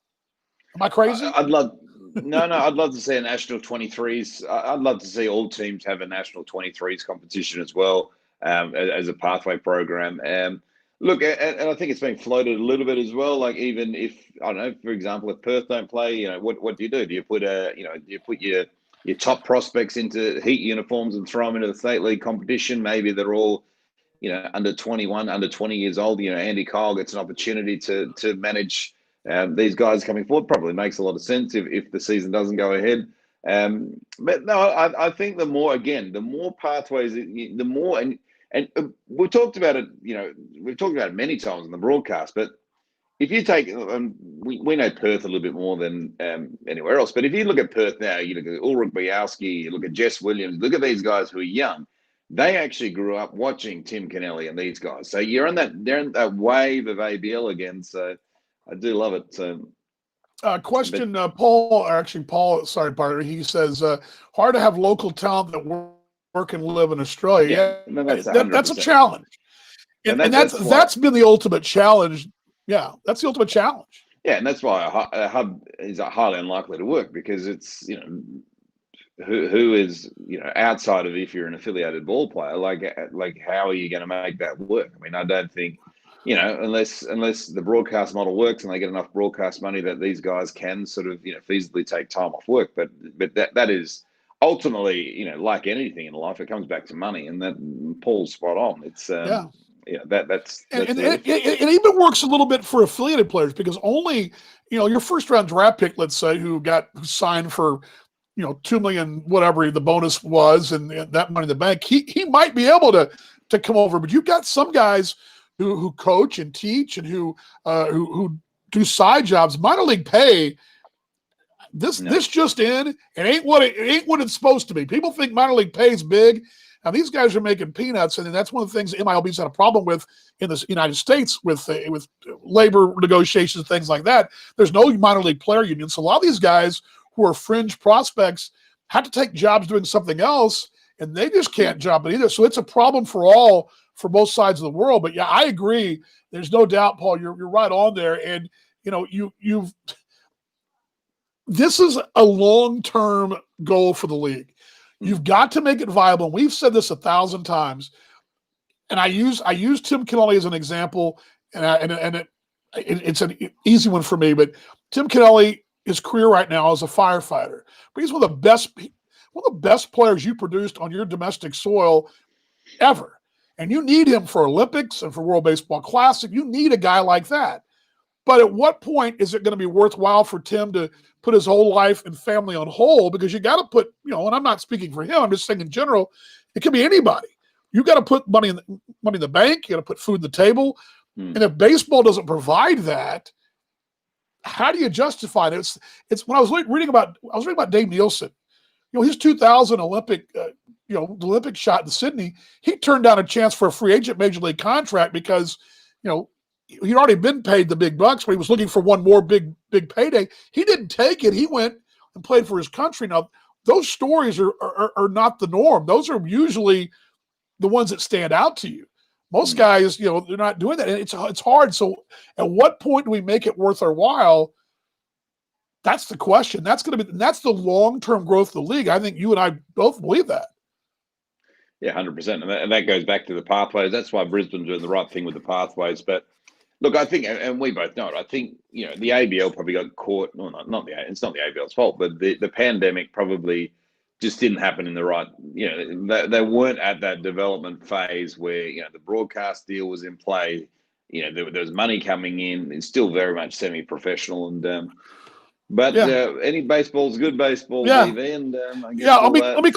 Am I crazy? I'd love to see a national 23s. I'd love to see all teams have a national 23s competition as well, as a pathway program. Look, and I think it's been floated a little bit as well. Like, even if, I don't know, for example, if Perth don't play, what do you do? Do you put your top prospects into Heat uniforms and throw them into the state league competition? Maybe they're all, under 21, under 20 years old. Andy Kyle gets an opportunity to manage these guys coming forward. Probably makes a lot of sense if the season doesn't go ahead. But no, I think the more pathways, the more, and we've talked about it, we've talked about it many times in the broadcast, but if you take, we know Perth a little bit more than anywhere else, but if you look at Perth now, you look at Ulrich Bialski, you look at Jess Williams, look at these guys who are young. They actually grew up watching Tim Kennelly and these guys. So they're in that wave of ABL again. So I do love it. So. Question, Paul, sorry, partner. He says, hard to have local talent that work and live in Australia. Yeah, that's a challenge. And that's been the ultimate challenge. Yeah, that's the ultimate challenge. Yeah, and that's why a hub is highly unlikely to work, because it's, who is, outside of, if you're an affiliated ball player, like how are you going to make that work? I mean, I don't think, unless the broadcast model works and they get enough broadcast money that these guys can sort of, feasibly take time off work. But that is ultimately, like anything in life, it comes back to money, and that Paul's spot on. It's that's it even works a little bit for affiliated players, because only, your first round draft pick, let's say, who signed for, $2 million, whatever the bonus was, and that money in the bank, he might be able to come over. But you've got some guys who coach and teach and who do side jobs. Minor league pay, this just in, it ain't what it's supposed to be. People think minor league pay is big. Now these guys are making peanuts, and that's one of the things MILB's had a problem with in the United States with labor negotiations, things like that. There's no minor league player union, so a lot of these guys who are fringe prospects have to take jobs doing something else, and they just can't job it either. So it's a problem for both sides of the world. But yeah, I agree. There's no doubt, Paul, you're right on there. And this is a long-term goal for the league. You've got to make it viable. And we've said this 1,000 times. And I use Tim Kennelly as an example, and it's an easy one for me. But Tim Kennelly, his career right now is a firefighter, but he's one of the best players you produced on your domestic soil ever. And you need him for Olympics and for World Baseball Classic. You need a guy like that. But at what point is it going to be worthwhile for Tim to put his whole life and family on hold? Because you got to put, and I'm not speaking for him, I'm just saying in general, it could be anybody. You got to put money in the bank. You got to put food on the table. And if baseball doesn't provide that, how do you justify it? It's when I was reading about Dave Nielsen, his 2000 Olympic, the Olympic shot in Sydney, he turned down a chance for a free agent major league contract because, he'd already been paid the big bucks, but he was looking for one more big payday. He didn't take it. He went and played for his country. Now, those stories are not the norm. Those are usually the ones that stand out to you. Most guys, they're not doing that, and it's hard. So, at what point do we make it worth our while? That's the question. That's the long-term growth of the league. I think you and I both believe that. Yeah, 100%. And that goes back to the pathways. That's why Brisbane's doing the right thing with the pathways. But look, I think, and we both know it, I think, the ABL probably got caught. Well, it's not the ABL's fault, but the pandemic probably just didn't happen in the right, they weren't at that development phase where, the broadcast deal was in play. There was money coming in. It's still very much semi-professional. And, but any baseball's good baseball, DV, and I guess let me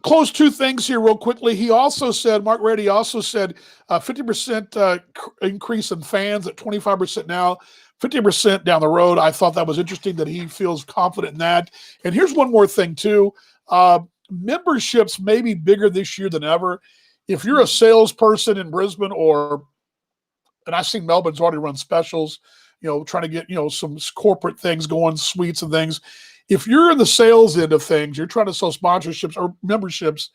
close two things here real quickly. He also said, Mark Reddy also said 50% increase in fans at 25% now, 50% down the road. I thought that was interesting that he feels confident in that. And here's one more thing too. Memberships may be bigger this year than ever. If you're a salesperson in Brisbane and I've seen Melbourne's already run specials, trying to get, some corporate things going, suites and things. If you're in the sales end of things, you're trying to sell sponsorships or memberships,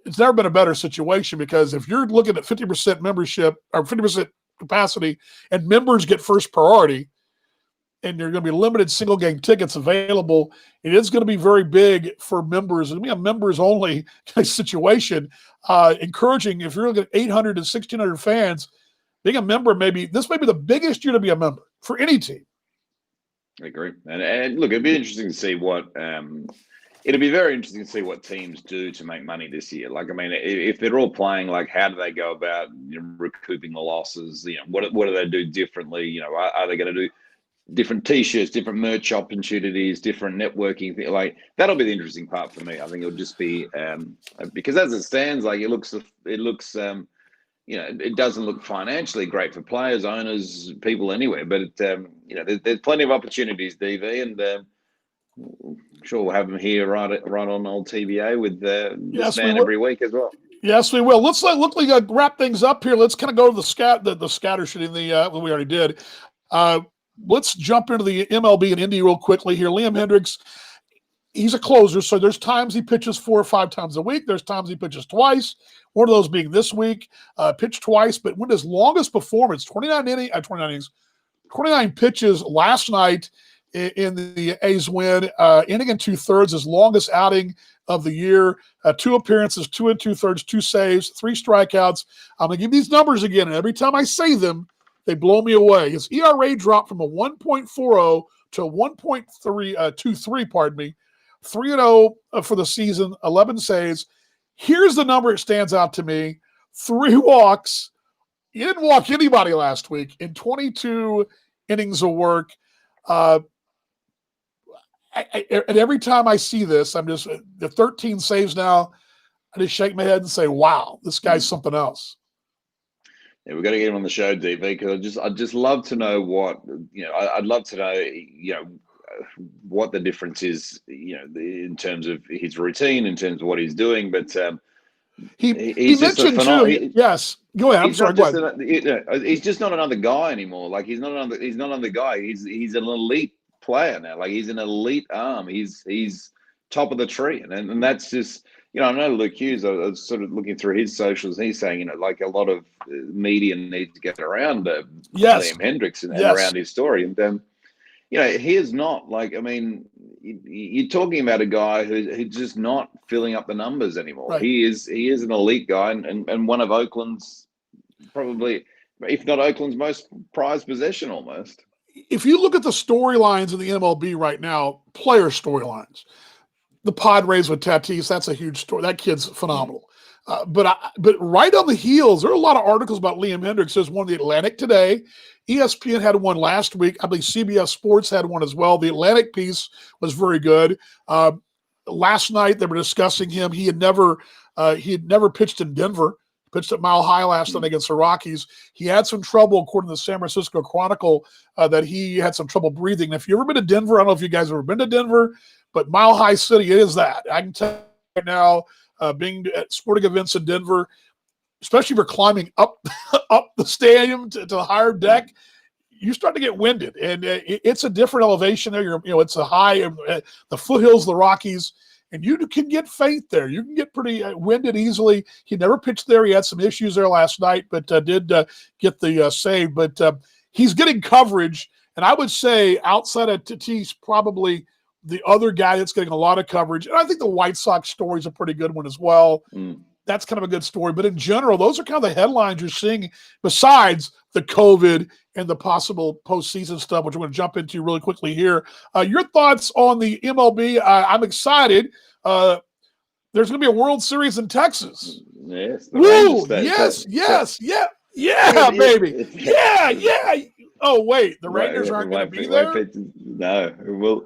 it's never been a better situation, because if you're looking at 50% membership or 50% capacity and members get first priority and there are going to be limited single game tickets available, it is going to be very big for members. It'll be a members only situation, encouraging, if you're looking at 800 to 1,600 fans, being a member, this may be the biggest year to be a member for any team. I agree. And look, it'd be interesting to see it'll be very interesting to see what teams do to make money this year. Like, I mean, if they're all playing, like, how do they go about recouping the losses? What do they do differently? Are they going to do different T-shirts, different merch opportunities, different networking things? Like, that'll be the interesting part for me. I think it'll just be because as it stands, like, it looks it doesn't look financially great for players, owners, people anywhere. But there's plenty of opportunities, DV, and I'm sure we'll have them here right on old TBA with this man every week as well. Yes, we will. Let's wrap things up here. Let's kind of go to the scatter sheet in the what we already did. Let's jump into the MLB and Indy real quickly here. Liam Hendriks, he's a closer, so there's times he pitches 4 or 5 times a week. There's times he pitches twice. One of those being this week, pitched twice. But when his longest performance, 29 pitches last night in the A's win, inning and 2/3, his longest outing of the year. 2 appearances, 2 2/3, 2 saves, 3 strikeouts. I'm going to give these numbers again, and every time I say them, they blow me away. His ERA dropped from a 1.40 to a 1.23, pardon me. 3-0 for the season, 11 saves. Here's the number that stands out to me. 3 walks. He didn't walk anybody last week in 22 innings of work. And every time I see this, the 13 saves now, I just shake my head and say, wow, this guy's something else. Yeah, we've got to get him on the show, DV, because I'd just love to know I'd love to know, what the difference is, in terms of his routine, in terms of what he's doing. But he mentioned too. Yes, go ahead. I'm sorry. Go ahead. He's just not another guy anymore. Like, he's not another guy. He's an elite player now. Like, he's an elite arm. He's top of the tree, and that's just. I know Luke Hughes. I was sort of looking through his socials, and he's saying, like, a lot of media needs to get around Liam Hendriks and around his story. And he is not, like, I mean, you're talking about a guy who's just not filling up the numbers anymore. Right. He is an elite guy and one of Oakland's, probably, if not Oakland's, most prized possession almost. If you look at the storylines in the MLB right now, player storylines, the Padres with Tatis, that's a huge story. That kid's phenomenal. But right on the heels, there are a lot of articles about Liam Hendriks. There's one in the Atlantic today. ESPN had one last week. I believe CBS Sports had one as well. The Atlantic piece was very good. Last night they were discussing him. He had never pitched in Denver. Pitched at Mile High last night against the Rockies. He had some trouble, according to the San Francisco Chronicle, that he had some trouble breathing. And if you've ever been to Denver, I don't know if you guys have ever been to Denver, but Mile High City, it is that. I can tell you right now, being at sporting events in Denver, especially if you're climbing up the stadium to the higher deck, you start to get winded. And it's a different elevation there. It's a high, the foothills of the Rockies, and you can get faint there. You can get pretty winded easily. He never pitched there. He had some issues there last night, but did get the save. But he's getting coverage, and I would say outside of Tatis, probably the other guy that's getting a lot of coverage, and I think the White Sox story is a pretty good one as well. That's kind of a good story. But in general, those are kind of the headlines you're seeing besides the COVID and the possible postseason stuff, which we're going to jump into really quickly here. Your thoughts on the MLB? I'm excited. There's going to be a World Series in Texas. Yes. Woo! Yes, baby. Yeah. Oh, wait. The Rangers aren't going to be there? No. Well,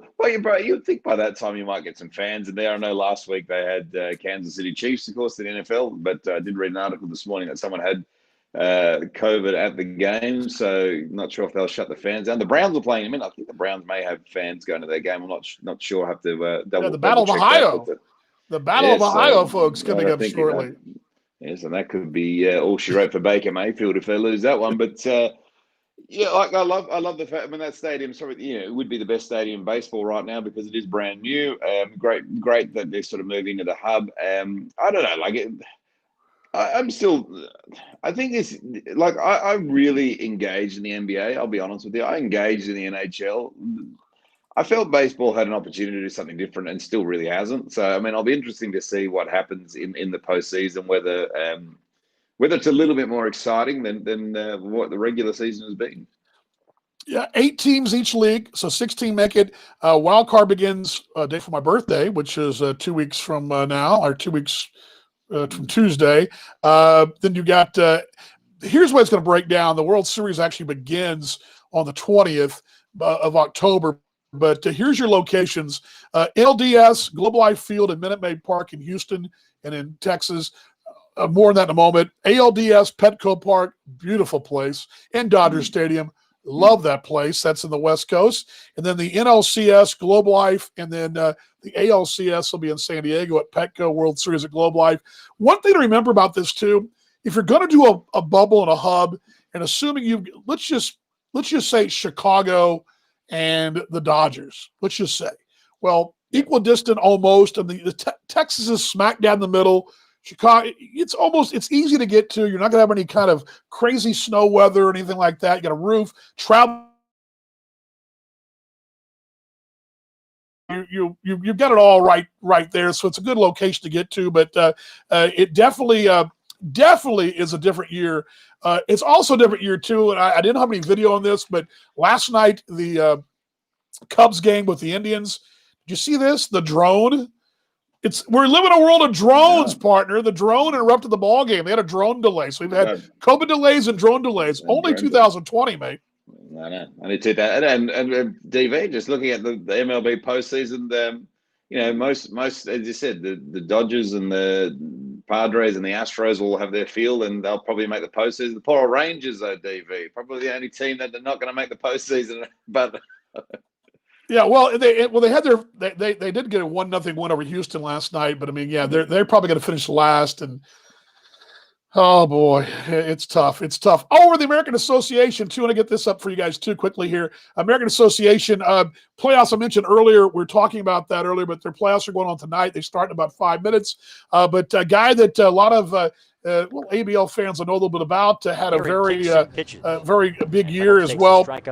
you'd think by that time you might get some fans in there. I know last week they had Kansas City Chiefs, of course, in the NFL, but I did read an article this morning that someone had COVID at the game, so not sure if they'll shut the fans down. The Browns are playing. I mean, I think the Browns may have fans going to their game. I'm not sure. I have to double. The Battle of Ohio. The Battle of Ohio, folks, coming up shortly. Yes, and that could be all she wrote for Baker Mayfield if they lose that one. But yeah, like I love the fact. I mean, that stadium, it would be the best stadium in baseball right now because it is brand new. Great that they're sort of moving to the hub. I don't know, like it. I think this, like, I'm really engaged in the NBA. I'll be honest with you. I engaged in the NHL. I felt baseball had an opportunity to do something different and still really hasn't. So, I mean, it'll be interesting to see what happens in the postseason, whether it's a little bit more exciting than what the regular season has been. Yeah, 8 teams each league, so 16 make it. Wild card begins a day for my birthday, which is 2 weeks from now, or 2 weeks from Tuesday. Then you got here's what it's going to break down. The World Series actually begins on the 20th of October. But here's your locations. LDS, Globe Life Field, and Minute Maid Park in Houston and in Texas. More on that in a moment. ALDS, Petco Park, beautiful place. And Dodger Stadium. Love that place. That's in the West Coast. And then the NLCS, Globe Life, and then the ALCS will be in San Diego at Petco, World Series at Globe Life. One thing to remember about this, too, if you're going to do a bubble and a hub, and assuming let's just say Chicago and the Dodgers, let's just say. Equidistant almost, and the Texas is smack down the middle. Chicago, it's easy to get to. You're not going to have any kind of crazy snow weather or anything like that. You got a roof, travel. You've got it all right there, so it's a good location to get to. But it definitely is a different year. It's also a different year too, and I didn't have any video on this, but last night the Cubs game with the Indians. Did you see this? The drone. We're living in a world of drones, partner. The drone interrupted the ball game. They had a drone delay, so we've had COVID delays and drone delays. Only 2020, mate. I know. Only 2000. And DV, just looking at the MLB postseason, most as you said, the Dodgers and the Padres and the Astros will have their field, and they'll probably make the postseason. The poor Rangers, though, DV, probably the only team that they're not going to make the postseason. But yeah, well, they had they did get a 1-0 win over Houston last night, but I mean, yeah, they're probably going to finish last, and oh boy, it's tough. It's tough. Over the American Association, too. I want to get this up for you guys too quickly here. American Association playoffs. I mentioned earlier. We were talking about that earlier, but their playoffs are going on tonight. They start in about 5 minutes. But a guy that a lot of ABL fans I know a little bit about had a very big year as well. The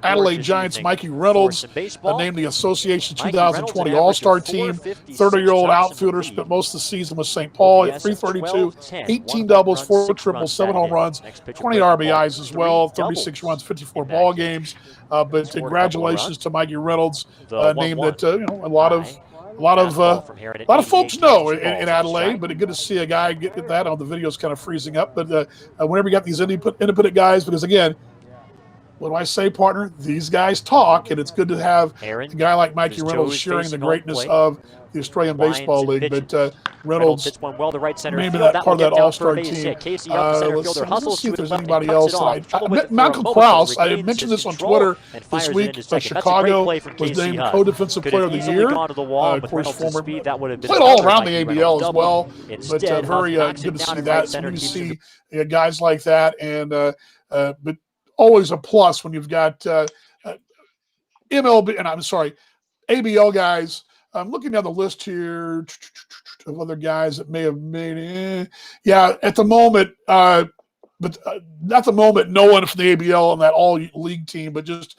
Adelaide Giants, Mikey Reynolds, named the Association 2020 All-Star Team. 30-year-old outfielder, spent most of the season with St. Paul at 332, 18 doubles, 4 triples, 7 home runs, 20 RBIs as well, 36 runs, 54 ball games. But congratulations to Mikey Reynolds, a name that a lot of folks know in Adelaide, but it's good to see a guy get that. The video's kind of freezing up, but whenever you got these independent guys, because again, what do I say, partner? These guys talk, and it's good to have a guy like Mikey Reynolds sharing the greatness of the Australian Baseball League. But Reynolds maybe that part of that All-Star team. Let's see if there's anybody else. Malcolm Krause, I mentioned this on Twitter this week. Chicago was named Co-Defensive Player of the Year. Of course, played all around the ABL as well. But very good to see that. So you see guys like that, and but always a plus when you've got MLB, and I'm sorry, ABL guys. I'm looking down the list here of other guys that may have made it. Yeah, at the moment, but at the moment, no one from the ABL on that all-league team, but just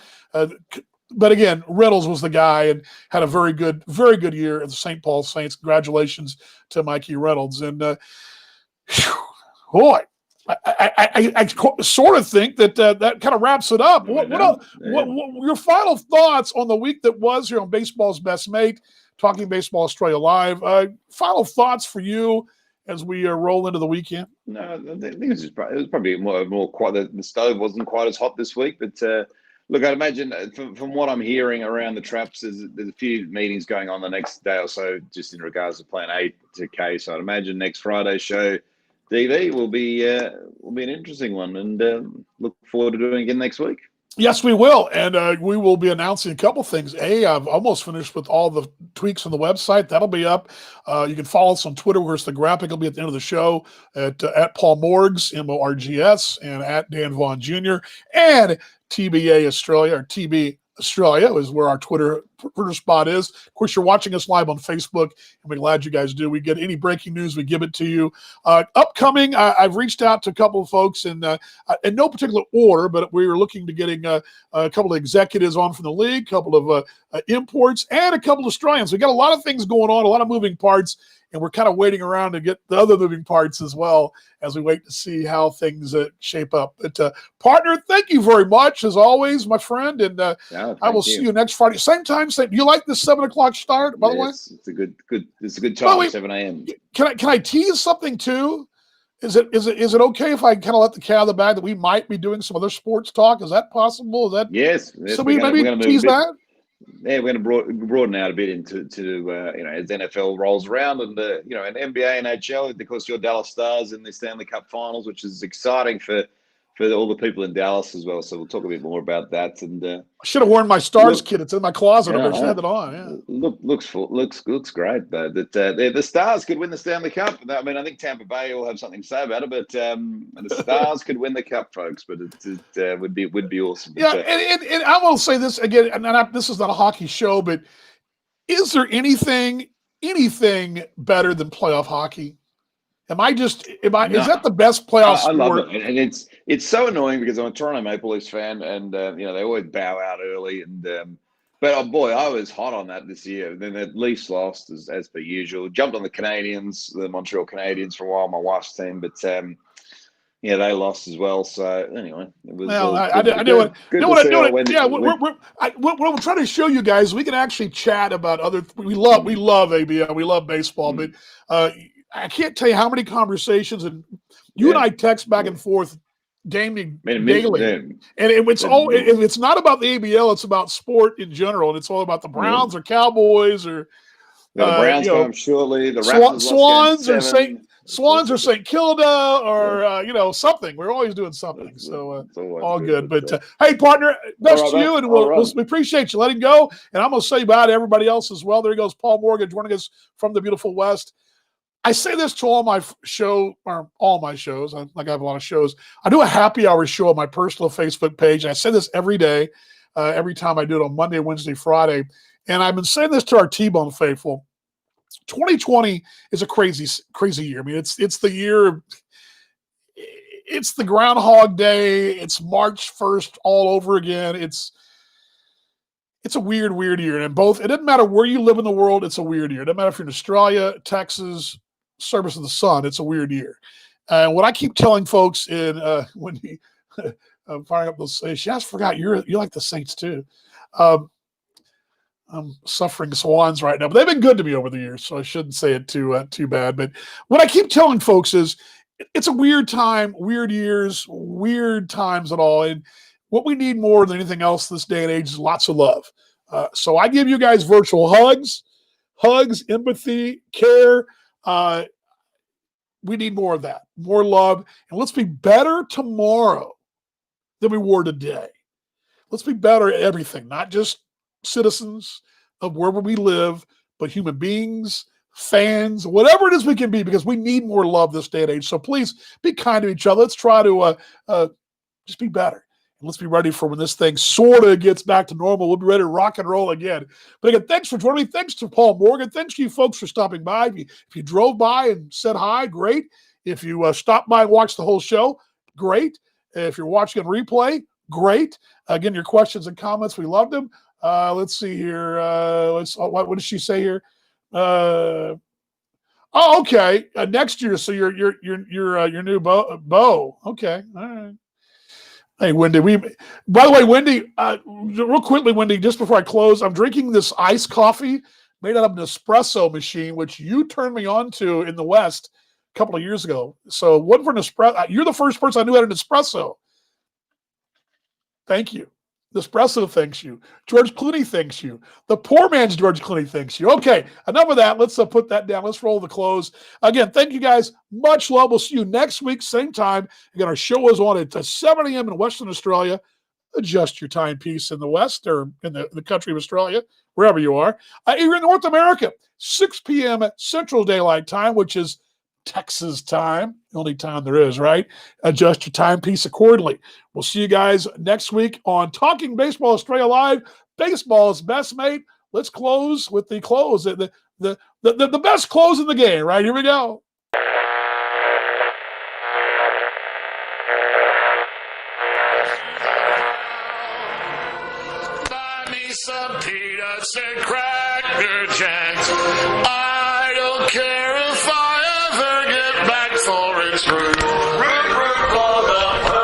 but again, Reynolds was the guy and had a very good year at the St. Paul Saints. Congratulations to Mikey Reynolds. And boy, I sort of think that that kind of wraps it up. What your final thoughts on the week that was here on Baseball's Best Mate, Talking Baseball Australia Live? Final thoughts for you as we roll into the weekend? No, I think it was probably more quite the stove wasn't quite as hot this week, but look, I'd imagine from what I'm hearing around the traps, there's a few meetings going on the next day or so, just in regards to Plan A to K. So I'd imagine next Friday's show, DV, will be an interesting one, and look forward to doing it again next week. Yes, we will. And we will be announcing a couple things. I've almost finished with all the tweaks on the website. That'll be up. You can follow us on Twitter, where it's the graphic will be at the end of the show at Paul Morgs, Morgs, and at Dan Vaughn Jr. And TBA Australia, or TB Australia is where our Twitter spot is. Of course, you're watching us live on Facebook, and we're glad you guys do. We get any breaking news, we give it to you. Upcoming, I've reached out to a couple of folks in no particular order, but we were looking to getting a couple of executives on from the league, a couple of imports, and a couple of Australians. We got a lot of things going on, a lot of moving parts, and we're kind of waiting around to get the other moving parts as well as we wait to see how things shape up. But partner, thank you very much as always, my friend, and I will see you next Friday, same time. Do you like this 7:00 start? By the way, it's a good time. 7 a.m. Can I tease something too? Is it okay if I kind of let the cat out of the bag that we might be doing some other sports talk? Is that possible? Is that yes? So maybe tease that. Yeah, we're going to broaden out a bit into as NFL rolls around, and and NBA, NHL, of course, your Dallas Stars in the Stanley Cup Finals, which is exciting for all the people in Dallas as well. So we'll talk a bit more about that. And I should have worn my Stars kit. It's in my closet. I should have it on. Yeah. Looks great, though. That the Stars could win the Stanley Cup. I mean, I think Tampa Bay will have something to say about it, but the Stars could win the Cup, folks. But it would be awesome. Yeah, and I will say this again, and this is not a hockey show, but is there anything better than playoff hockey? Is that the best playoff sport? I love it, and it's so annoying because I'm a Toronto Maple Leafs fan, and they always bow out early, and but oh boy, I was hot on that this year. Then the Leafs lost as per usual. Jumped on the Canadiens, the Montreal Canadiens for a while, my wife's team, but they lost as well. So anyway, it was. Well, I do it. What I'm trying to show you guys, we can actually chat about other. We love ABL, we love baseball, but I can't tell you how many conversations, and you and I text back and forth daily. And it's not about the ABL, it's about sport in general, and it's all about the Browns or Cowboys or the Browns come shortly. The Swans or St. Kilda or something. We're always doing something. So all good. But hey, partner, best to you, and we appreciate you letting go. And I'm going to say bye to everybody else as well. There he goes, Paul Morgan, joining us from the beautiful West. I say this to all my shows. I have a lot of shows. I do a happy hour show on my personal Facebook page. I say this every day, every time I do it on Monday, Wednesday, Friday. And I've been saying this to our T-Bone faithful. 2020 is a crazy, crazy year. I mean, it's the year. It's the Groundhog Day. It's March 1st all over again. It's a weird, weird year. And it doesn't matter where you live in the world, it's a weird year. It doesn't matter if you're in Australia, Texas, service of the sun, it's a weird year. And what I keep telling folks when I'm firing up those stations, I forgot you're like the Saints too. I'm suffering Swans right now, but they've been good to me over the years, so I shouldn't say it too bad. But what I keep telling folks is it's a weird time, weird years, weird times at all. And what we need more than anything else this day and age is lots of love. So I give you guys virtual hugs, empathy, care. We need more of that, more love. And let's be better tomorrow than we were today. Let's be better at everything, not just citizens of wherever we live, but human beings, fans, whatever it is we can be, because we need more love this day and age. So please be kind to each other. Let's try to just be better. And let's be ready for when this thing sort of gets back to normal. We'll be ready to rock and roll again. But again, thanks for joining me. Thanks to Paul Morgan. Thanks to you folks for stopping by. If you drove by and said hi, great. If you stopped by and watched the whole show, great. If you're watching on replay, great. Again, your questions and comments, we loved them. Let's see here. What did she say here? Okay. Next year, so your new bow. Okay, all right. Hey, Wendy. By the way, Wendy. Real quickly, Wendy. Just before I close, I'm drinking this iced coffee made out of an espresso machine, which you turned me on to in the West a couple of years ago. So, what for an espresso? You're the first person I knew had an espresso. Thank you. Nespresso thanks you. George Clooney thanks you. The poor man's George Clooney thanks you. Okay, enough of that. Let's put that down. Let's roll the close. Again, thank you guys. Much love. We'll see you next week, same time. Again, our show is on at 7 a.m. in Western Australia. Adjust your timepiece in the West or in the country of Australia, wherever you are. You're in North America, 6 p.m. Central Daylight Time, which is Texas time, the only time there is, right? Adjust your timepiece accordingly. We'll see you guys next week on Talking Baseball Australia Live. Baseball's best, mate. Let's close with the close. The best close in the game, right? Here we go. Buy me some peanuts and Cracker Jacks. I don't care if I ever get back for its root. Root for the